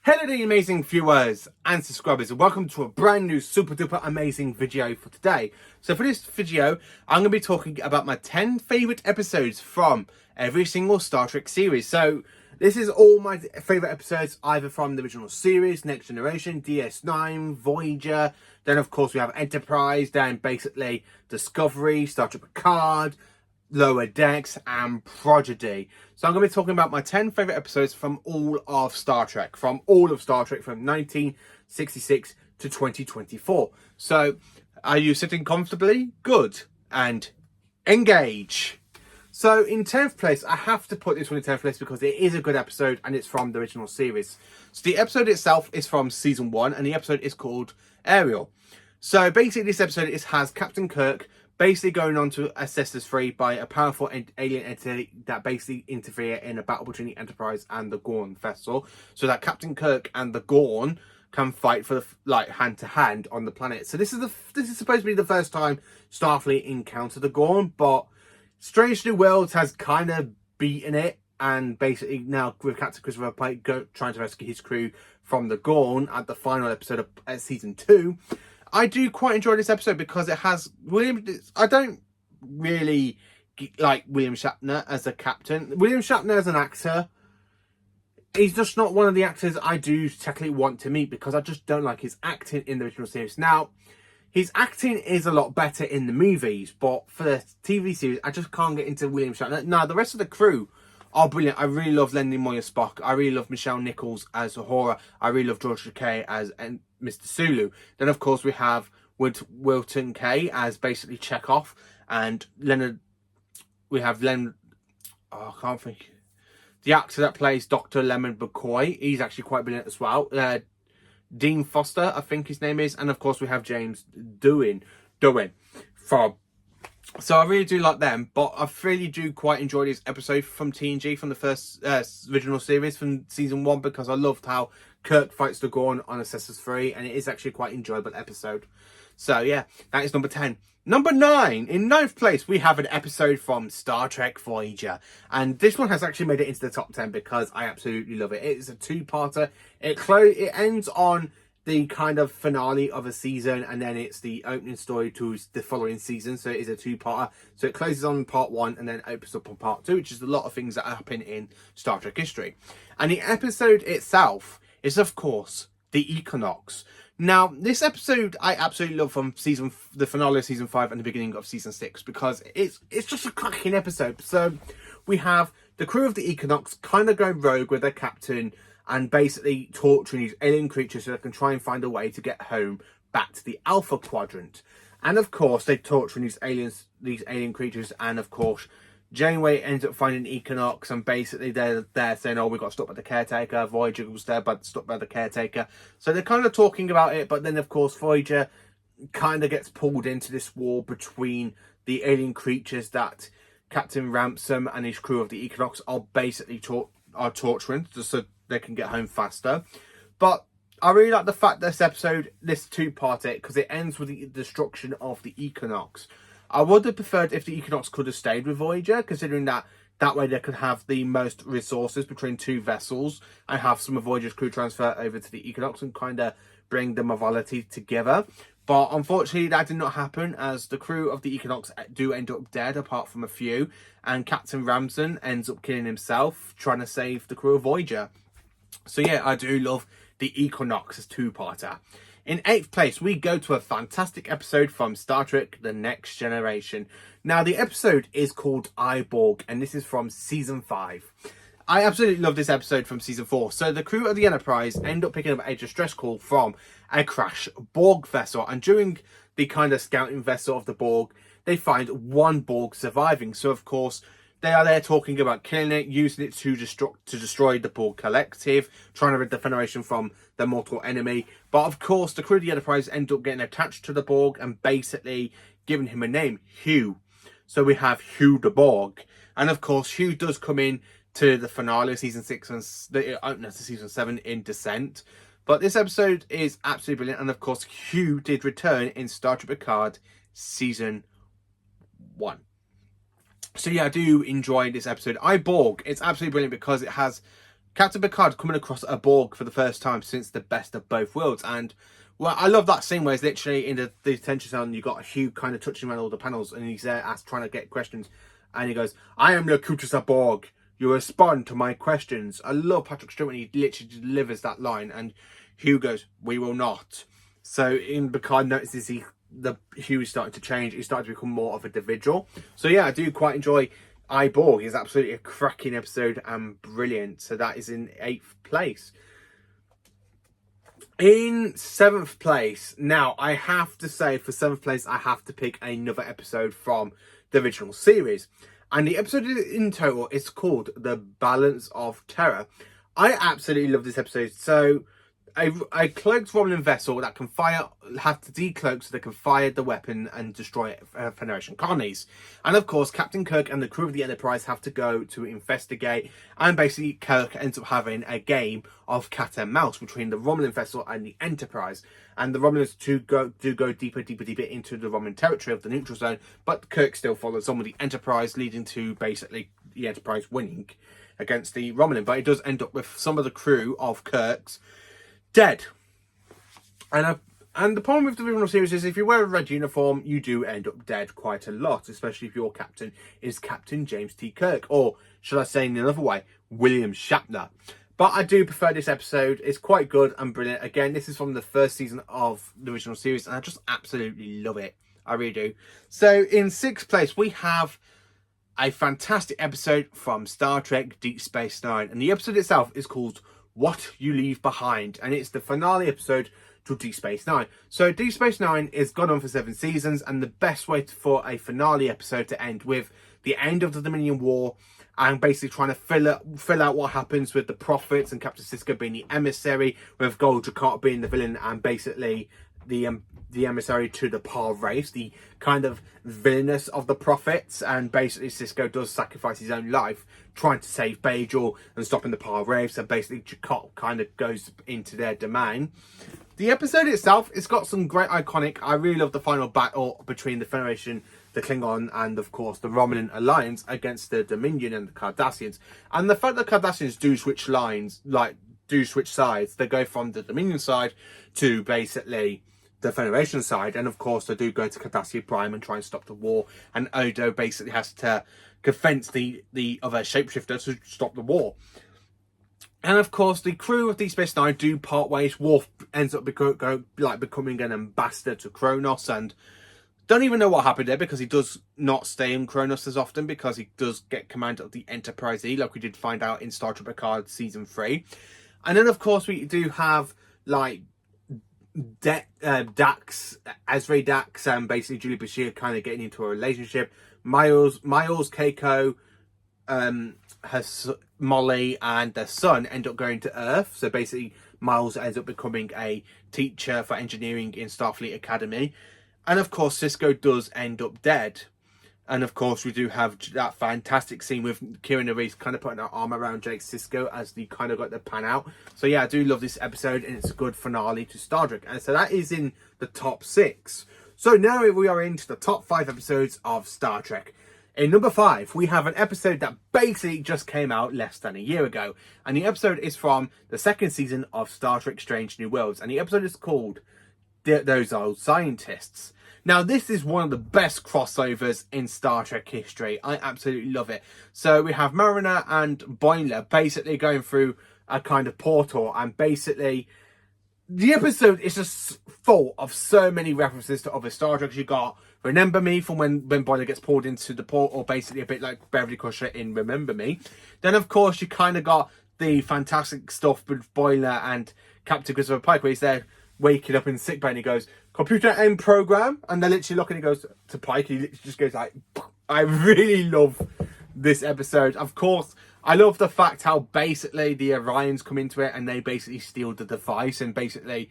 Hello there, amazing viewers and subscribers, and welcome to a brand new super duper amazing video for today. So for this video, I'm going to be talking about my 10 favourite episodes from every single Star Trek series. So this is all my favourite episodes, either from the original series, Next Generation, DS9, Voyager, then of course we have Enterprise, then basically Discovery, Star Trek Picard, Lower Decks and Prodigy. So I'm going to be talking about my 10 favourite episodes from all of Star Trek. From 1966 to 2024. So are you sitting comfortably? Good. And engage. So in 10th place, I have to put this one in 10th place because it is a good episode and it's from the original series. So the episode itself is from season 1 and the episode is called Ariel. So basically this episode has Captain Kirk basically going on to Cestus 3 by a powerful alien entity that basically interfere in a battle between the Enterprise and the Gorn vessel, so that Captain Kirk and the Gorn can fight for the hand to hand on the planet. So this is supposed to be the first time Starfleet encountered the Gorn, but Strange New Worlds has kind of beaten it, and basically now with Captain Christopher Pike trying to rescue his crew from the Gorn at the final episode of season 2. I do quite enjoy this episode because it has William. I don't really like William Shatner as a captain. William Shatner as an actor, he's just not one of the actors I do technically want to meet because I just don't like his acting in the original series. Now, his acting is a lot better in the movies, but for the TV series, I just can't get into William Shatner. Now, the rest of the crew are brilliant. I really love Leonard Nimoy as Spock. I really love Michelle Nichols as Uhura. I really love George Takei as Mr. Sulu. Then, of course, we have Wilton Kay as basically Chekhov. And we have Leonard... Oh, I can't think. The actor that plays Dr. Lemon McCoy, he's actually quite brilliant as well. Dean Foster, I think his name is. And, of course, we have James Doohan from... So I really do like them, but I really do quite enjoy this episode from TNG, from the first original series from season 1, because I loved how Kirk fights the Gorn on Cestus 3, and it is actually quite an enjoyable episode. So yeah, that is number 10. Number 9, in 9th place, we have an episode from Star Trek Voyager. And this one has actually made it into the top 10 because I absolutely love it. It is a two-parter. It ends on the kind of finale of a season, and then it's the opening story to the following season. So it is a two-parter. So it closes on part 1 and then opens up on part 2, which is a lot of things that happen in Star Trek history. And the episode itself is, of course, the Equinox. Now, this episode I absolutely love from the finale of season 5 and the beginning of season 6 because it's just a cracking episode. So we have the crew of the Equinox kind of going rogue with their captain and basically torturing these alien creatures so they can try and find a way to get home back to the Alpha Quadrant. And of course, they torture these alien creatures, and of course, Janeway ends up finding Equinox, and basically they're saying, oh, we got stopped by the caretaker. Voyager was there, but stopped by the caretaker. So they're kind of talking about it, but then of course Voyager kind of gets pulled into this war between the alien creatures that Captain Ransom and his crew of the Equinox are basically torturing, just so they can get home faster. But I really like the fact that this two-parter, because it ends with the destruction of the Equinox. I would have preferred if the Equinox could have stayed with Voyager, considering that way they could have the most resources between two vessels and have some of Voyager's crew transfer over to the Equinox and kind of bring the morality together. But unfortunately, that did not happen, as the crew of the Equinox do end up dead, apart from a few. And Captain Ramson ends up killing himself, trying to save the crew of Voyager. So yeah, I do love the Equinox as two-parter. In 8th place, we go to a fantastic episode from Star Trek The Next Generation. Now, the episode is called I, Borg, and this is from season 5. I absolutely love this episode from season 4. So the crew of the Enterprise end up picking up a distress call from a crashed Borg vessel. And during the kind of scouting vessel of the Borg, they find one Borg surviving. So, of course, they are there talking about killing it, using it to destroy the Borg Collective, trying to rid the Federation from their mortal enemy. But of course, the crew of the Enterprise end up getting attached to the Borg and basically giving him a name, Hugh. So we have Hugh the Borg. And of course, Hugh does come in to the finale of season 6 and the opener to season 7 in Descent. But this episode is absolutely brilliant. And of course, Hugh did return in Star Trek Picard season 1. So yeah, I do enjoy this episode. I, Borg, it's absolutely brilliant because it has Captain Picard coming across a Borg for the first time since the Best of Both Worlds. And, well, I love that scene where it's literally in the detention cell and you've got Hugh kind of touching around all the panels and he's there trying to get questions. And he goes, I am Locutus a Borg. You respond to my questions. I love Patrick Stewart when he literally delivers that line. And Hugh goes, we will not. So in Picard notices Hugh is starting to change. He's starting to become more of an individual. So yeah, I do quite enjoy I, Borg. It's absolutely a cracking episode and brilliant. So that is in 8th place. In 7th place, now I have to say for 7th place, I have to pick another episode from the original series. And the episode in total is called The Balance of Terror. I absolutely love this episode. So a cloaked Romulan vessel that can have to decloak so they can fire the weapon and destroy Federation colonies. And of course, Captain Kirk and the crew of the Enterprise have to go to investigate. And basically, Kirk ends up having a game of cat and mouse between the Romulan vessel and the Enterprise. And the Romulans do go deeper into the Romulan territory of the neutral zone. But Kirk still follows on with the Enterprise, leading to basically the Enterprise winning against the Romulan. But it does end up with some of the crew of Kirk's dead. And the problem with the original series is if you wear a red uniform, you do end up dead quite a lot, especially if your captain is Captain James T. Kirk, or should I say in another way, William Shatner. But I do prefer this episode. It's quite good and brilliant. Again, this is from the first season of the original series, and I just absolutely love it. I really do. So in 6th place, we have a fantastic episode from Star Trek Deep Space Nine. And the episode itself is called What You Leave Behind, and it's the finale episode to Deep Space Nine. So Deep Space Nine is gone on for 7 seasons, and the best way for a finale episode to end with the end of the Dominion War and basically trying to fill out what happens with the Prophets and Captain Sisko being the emissary, with Gul Dukat being the villain and basically the emissary to the Par race, the kind of villainous of the Prophets, and basically Sisko does sacrifice his own life trying to save Bajor and stopping the Par race, and basically Dukat kind of goes into their domain. The episode itself, it's got some great iconic. I really love the final battle between the Federation, the Klingon, and of course the Romulan alliance against the Dominion and the Cardassians. And the fact that Cardassians do switch sides, they go from the Dominion side to basically the Federation side, and of course they do go to Cardassia Prime and try and stop the war, and Odo basically has to convince the other shapeshifter to stop the war. And of course the crew of Deep Space Nine do part ways. Worf ends up becoming an ambassador to Kronos, and don't even know what happened there because he does not stay in Kronos as often because he does get command of the Enterprise E, like we did find out in Star Trek Picard season 3. And then of course we do have like Dax, Ezri Dax, and basically Julie Bashir kind of getting into a relationship. Miles, Keiko, Molly and their son end up going to Earth. So basically Miles ends up becoming a teacher for engineering in Starfleet Academy. And of course Sisko does end up dead. And of course we do have that fantastic scene with Kira Nerys kind of putting her arm around Jake Sisko as they kind of got the pan out. So yeah, I do love this episode and it's a good finale to Star Trek. And so that is in the top 6. So now we are into the top 5 episodes of Star Trek. In number 5, we have an episode that basically just came out less than a year ago. And the episode is from the 2nd season of Star Trek Strange New Worlds. And the episode is called Those Old Scientists. Now, this is one of the best crossovers in Star Trek history. I absolutely love it. So we have Mariner and Boimler basically going through a kind of portal. And basically, the episode is just full of so many references to other Star Treks. You got Remember Me from when Boimler gets pulled into the portal, basically a bit like Beverly Crusher in Remember Me. Then, of course, you kind of got the fantastic stuff with Boimler and Captain Christopher Pike, where he's there waking up in sickbay and he goes, "Computer end program," and they literally look and he goes to Pike, he literally just goes like, I really love this episode. Of course, I love the fact how basically the Orions come into it and they basically steal the device, and basically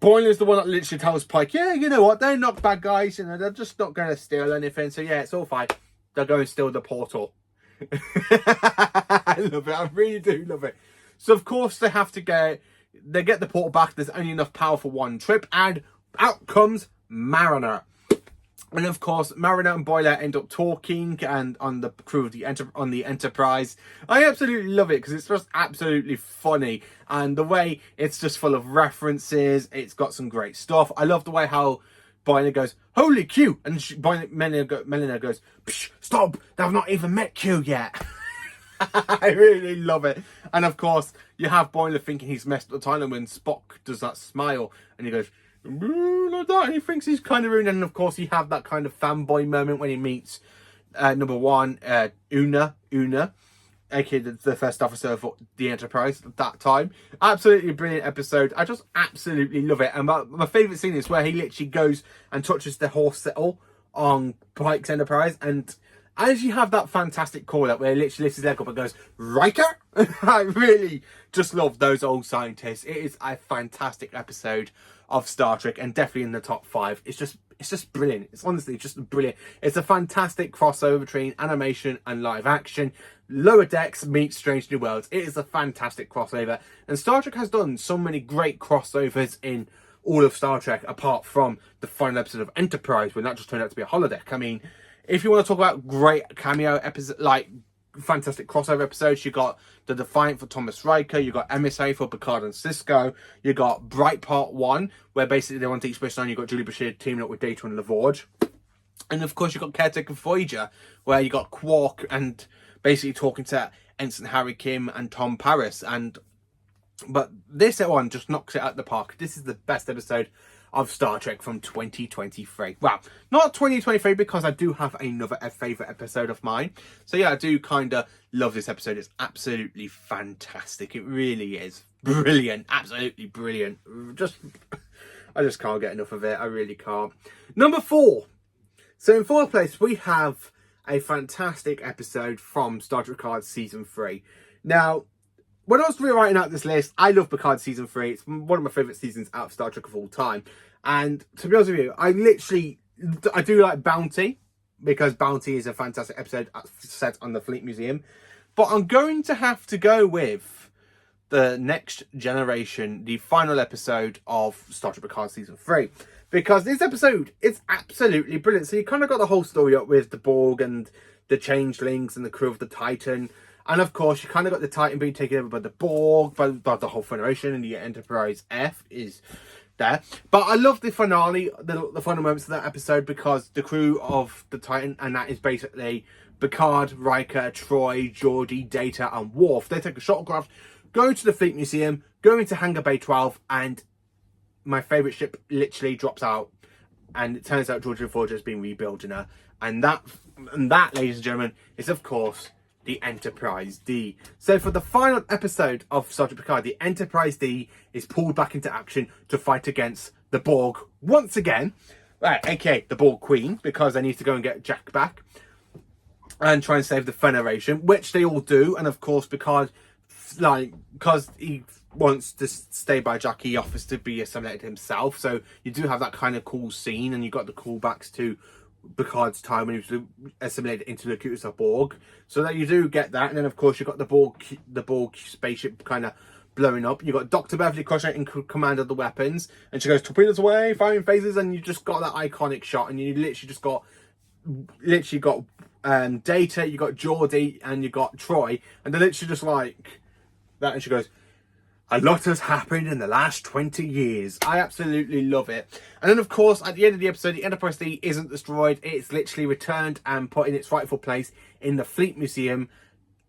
Boimler's the one that literally tells Pike, yeah, you know what, they're not bad guys, you know, they're just not going to steal anything, so yeah, it's all fine. They're going to steal the portal. I love it, I really do love it. So of course they get the portal back, there's only enough power for one trip, and out comes Mariner. And of course, Mariner and Boiler end up talking, and on the crew of the Enterprise. I absolutely love it because it's just absolutely funny, and the way it's just full of references. It's got some great stuff. I love the way how Boiler goes, "Holy Q," and Melina goes, "Psh, stop! They've not even met Q yet." I really love it. And of course, you have Boiler thinking he's messed up the Titan when Spock does that smile, and he goes, like that, and he thinks he's kind of rude. And of course, you have that kind of fanboy moment when he meets number one, Una, aka the first officer of the Enterprise at that time. Absolutely brilliant episode. I just absolutely love it. And my favourite scene is where he literally goes and touches the horse settle on Pike's Enterprise, and as you have that fantastic call out where he literally lifts his leg up and goes, "Riker?" I really just love those old scientists. It is a fantastic episode of Star Trek, and definitely in the top 5. It's just brilliant. It's honestly just brilliant. It's a fantastic crossover between animation and live action. Lower Decks meets Strange New Worlds. It is a fantastic crossover, and Star Trek has done so many great crossovers in all of Star Trek, apart from the final episode of Enterprise, when that just turned out to be a holodeck. I mean, if you want to talk about great cameo episode, like fantastic crossover episodes, you got the Defiant for Thomas Riker, you got Emissary for Picard and Sisko, you got Bright Part 1, where basically they want to Deep Space Nine, you got Julie Bashir teaming up with Data and LaForge. And of course you got Caretaker Voyager, where you got Quark and basically talking to Ensign Harry Kim and Tom Paris. But this one just knocks it out of the park. This is the best episode of Star Trek from 2023. Well, not 2023, because I do have another favourite episode of mine. So yeah, I do kind of love this episode. It's absolutely fantastic. It really is brilliant. Absolutely brilliant. I just can't get enough of it. I really can't. Number 4. So in 4th place, we have a fantastic episode from Star Trek Picard Season 3. Now, when I was rewriting out this list, I love Picard Season 3. It's one of my favourite seasons out of Star Trek of all time. And to be honest with you, I do like Bounty, because Bounty is a fantastic episode set on the Fleet Museum. But I'm going to have to go with the Next Generation, the final episode of Star Trek Picard Season 3. Because this episode is absolutely brilliant. So you kind of got the whole story up with the Borg and the Changelings and the crew of the Titan. And of course, you kind of got the Titan being taken over by the Borg, by the whole Federation, and the Enterprise F is there. But I love the finale, the final moments of that episode, because the crew of the Titan, and that is basically Picard, Riker, Troy, Geordi, Data, and Worf. They take a shuttlecraft, go to the Fleet Museum, go into Hangar Bay 12, and my favourite ship literally drops out, and it turns out Geordi LaForge has been rebuilding her. And that, ladies and gentlemen, is of course the Enterprise D. So for the final episode of Star Trek Picard, the Enterprise D is pulled back into action to fight against the Borg once again, aka the Borg Queen, because they need to go and get Jack back and try and save the Federation, which they all do. And of course, because he wants to stay by Jack, he offers to be assimilated himself. So you do have that kind of cool scene, and you got the callbacks to Picard's time when he was assimilated into Locutus of Borg, so that you do get that. And then of course you've got the Borg spaceship kind of blowing up. You've got Dr. Beverly Crusher in command of the weapons, and she goes, "Torpedoes away, firing phases," and you just got that iconic shot, and you literally got Data, you got Geordi, and you got Troy, and they're literally just like that, and she goes, "A lot has happened in the last 20 years. I absolutely love it. And then, of course, at the end of the episode, the Enterprise D isn't destroyed. It's literally returned and put in its rightful place in the Fleet Museum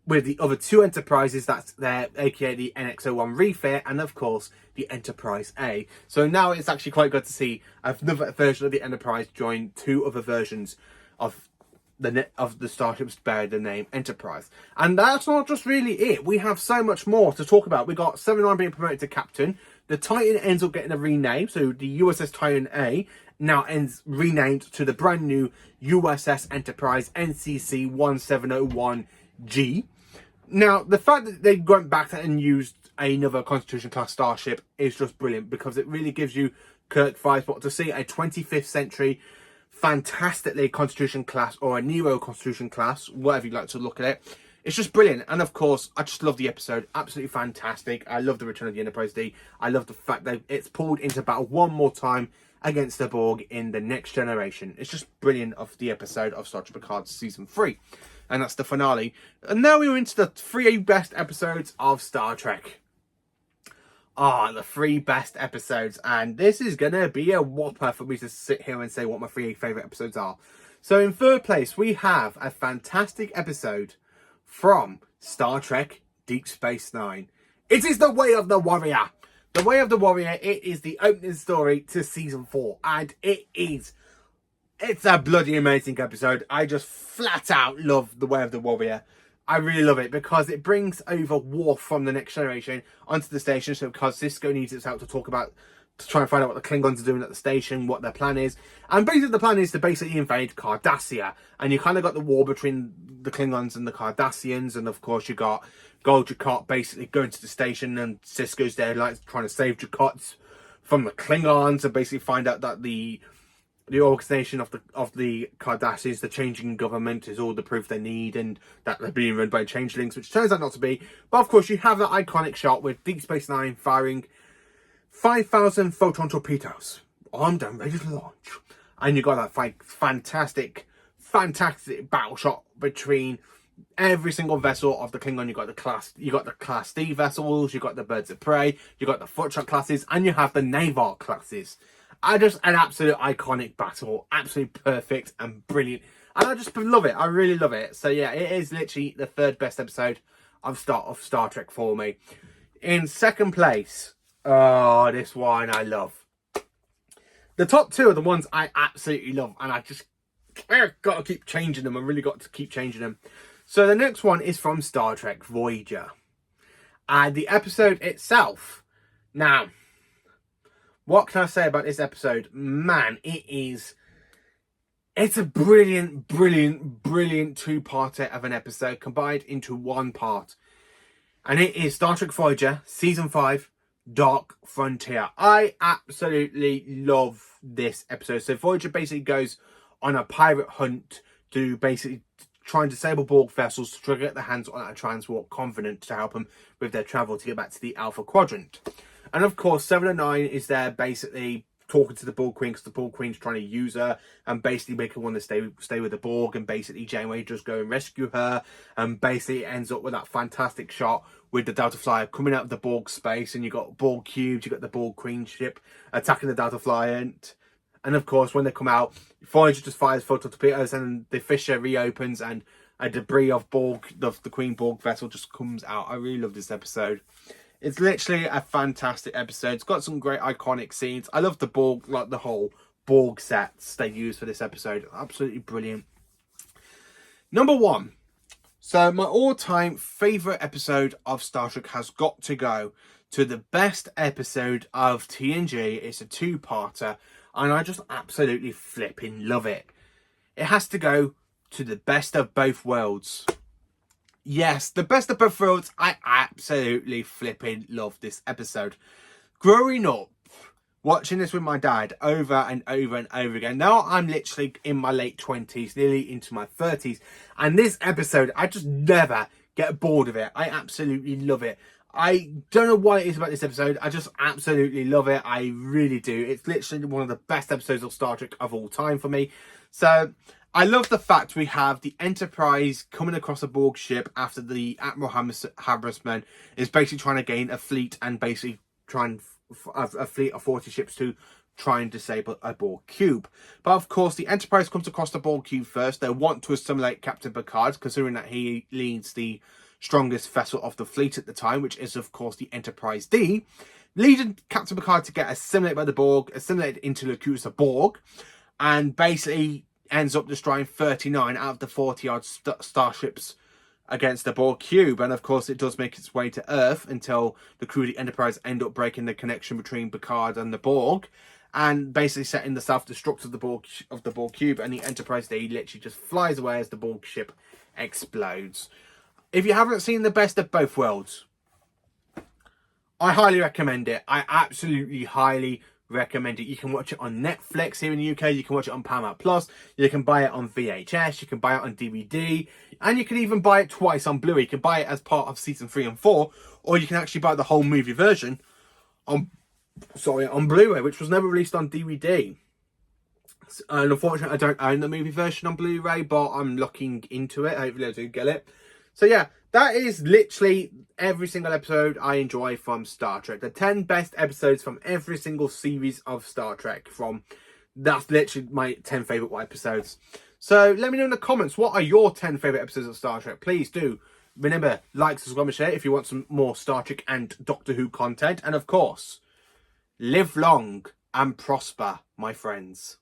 with the other 2 Enterprises that's there, aka the NX-01 refit, and, of course, the Enterprise A. So now it's actually quite good to see another version of the Enterprise join 2 other versions of the starships bear the name Enterprise. And that's not just really it. We have so much more to talk about. We got 7-9 being promoted to captain. The Titan ends up getting a rename, so the USS Titan A now ends renamed to the brand new USS Enterprise NCC 1701G. Now, the fact that they went back and used another Constitution class starship is just brilliant, because it really gives you Kirk vibes. But to see a 25th century fantastically Constitution class, or a Neo Constitution class, whatever you like to look at it, It's just brilliant. And of course, I just love the episode. Absolutely fantastic. I love the return of the Enterprise D. I love the fact that it's pulled into battle one more time against the Borg in the Next Generation. It's just brilliant of the episode of Star Trek Picard Season 3. And that's the finale. And now we're into the 3 best episodes of Star Trek. The 3 best episodes. And this is going to be a whopper for me to sit here and say what my 3 favourite episodes are. So in third place, we have a fantastic episode from Star Trek Deep Space Nine. It is The Way of the Warrior. The Way of the Warrior, it is the opening story to Season 4. And it's a bloody amazing episode. I just flat out love The Way of the Warrior. I really love it because it brings over Worf from the Next Generation onto the station. So because Cisco needs its help to try and find out what the Klingons are doing at the station, what their plan is. And basically the plan is to basically invade Cardassia. And you kind of got the war between the Klingons and the Cardassians. And of course you got Gul Dukat basically going to the station, and Cisco's there like trying to save Dukat from the Klingons and basically find out that the organization of the Cardassians, the changing government, is all the proof they need, and that they're being run by changelings, which turns out not to be. But of course you have that iconic shot with Deep Space Nine firing 5,000 photon torpedoes, armed and ready to launch. And you got that fantastic battle shot between every single vessel of the Klingon. You got the class D vessels, you got the Birds of Prey, you got the Footshot classes, and you have the Naval classes. Just an absolute iconic battle, absolutely perfect and brilliant. And I just love it. I really love it. So yeah, it is literally the 3rd best episode of Star Trek for me. In second place, this one I love. The top 2 are the ones I absolutely love, and I've got to keep changing them. I really got to keep changing them. So the next one is from Star Trek Voyager, and the episode itself. Now, what can I say about this episode? Man, it's a brilliant 2-parter of an episode combined into one part, and it is Star Trek Voyager Season 5. Dark Frontier. I absolutely love this episode. So Voyager basically goes on a pirate hunt to basically try and disable Borg vessels to get their hands on a transport Covenant to help them with their travel to get back to the Alpha Quadrant. And of course 7 and 9 is there basically talking to the Borg Queen, because the Borg Queen's trying to use her and basically make her want to stay with the Borg, and basically Janeway just go and rescue her, and basically ends up with that fantastic shot with the Delta Flyer coming out of the Borg space, and you got Borg cubes, you got the Borg Queen ship attacking the Delta Flyer, and of course when they come out, Voyager just fires photon torpedoes, and the fissure reopens, and a debris of the Queen Borg vessel just comes out. I really love this episode. It's literally a fantastic episode. It's got some great iconic scenes. I love the Borg, like the whole Borg sets they use for this episode. Absolutely brilliant. Number 1. So my all-time favourite episode of Star Trek has got to go to the best episode of TNG. It's a 2-parter, and I just absolutely flipping love it. It has to go to the Best of Both Worlds. Yes, the Best of Both Worlds. I absolutely flipping love this episode. Growing up, watching this with my dad over and over and over again. Now I'm literally in my late 20s, nearly into my 30s. And this episode, I just never get bored of it. I absolutely love it. I don't know what it is about this episode. I just absolutely love it. I really do. It's literally one of the best episodes of Star Trek of all time for me. So I love the fact we have the Enterprise coming across a Borg ship after the Admiral Hammersman is basically trying to gain a fleet and basically try and a fleet of 40 ships to try and disable a Borg cube. But of course, the Enterprise comes across the Borg cube first. They want to assimilate Captain Picard, considering that he leads the strongest vessel of the fleet at the time, which is of course the Enterprise D, leading Captain Picard to get assimilated by the Borg, assimilated into Locutus Borg, and basically ends up destroying 39 out of the 40-odd starships against the Borg cube. And of course it does make its way to Earth until the crew of the Enterprise end up breaking the connection between Picard and the Borg, and basically setting the self-destruct of the Borg cube, and the Enterprise D literally just flies away as the Borg ship explodes. If you haven't seen the Best of Both Worlds, I highly recommend it. I absolutely highly recommend it. You can watch it on Netflix here in the UK. You can watch it on Paramount Plus. You can buy it on VHS. You can buy it on DVD. And you can even buy it twice on Blu-ray. You can buy it as part of season 3 and 4. Or you can actually buy the whole movie version on Blu-ray, which was never released on DVD. And unfortunately, I don't own the movie version on Blu-ray, but I'm looking into it. Hopefully I do get it. So yeah, that is literally every single episode I enjoy from Star Trek. The 10 best episodes from every single series of Star Trek. That's literally my 10 favourite episodes. So let me know in the comments, what are your 10 favourite episodes of Star Trek? Please do. Remember, like, subscribe and share if you want some more Star Trek and Doctor Who content. And of course, live long and prosper, my friends.